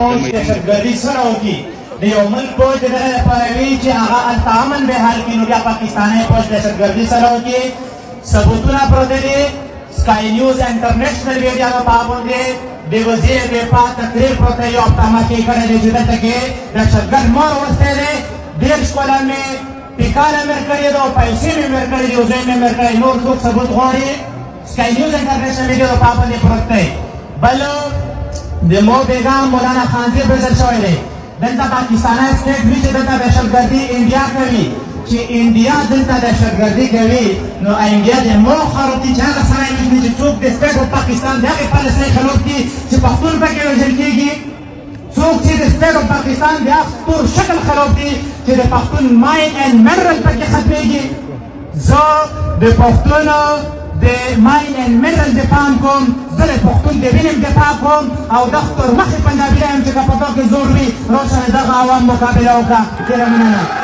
دهشتګردي سره وکړي د یو ملک پوځ د دغه لپاره وي چې هغه هلته امن به حال کړي نو بیا پاکستانی پوځ دهشتګردي سره وکړي ثبوتونه پروت دي سکای نیوز انټرنیشنل میډیا په پابند دی د وزیر دفاع تقریر پروت دی یو هفته مخکې کړی دی چې دلته کې دهشتګرد مار وستی دی 10 کاله مې ټیکاله مې کړې ده او پیسې مې مې کړې دي او ځای مې مې کړی نور څوک ثبوت غواړي سکای نیوز انټرنیشنل میډیا په پابند پروت دی بل د مو بیگم مولانا خانزیر بزر شوی دی دلته پاکستانی سټیټ وي چې دلته دهشتګردي انډیا کوي چې انډیا دلته دهشتګردي کوي نو انډیا د مو خروتي چې هغه سړی وي چې څوک د سټیټ اف پاکستان د هغې پالیسۍ خلاف دي چې پښتون پکې وژل کېږي څوک چې د سټیټ اف پاکستان د هغه تور شکل خلاف دي چې د پښتون ماین اینډ منرل پکې ختمېږي زه د پښتونو د ماین اینډ منرل دفاع کوم زه د پښتون د وینې دفاع کوم او دغه تر مخې پنجابي یم چې که په دغه کې زور وي راشه دغه عوام مقابله وکړه ډېره مننه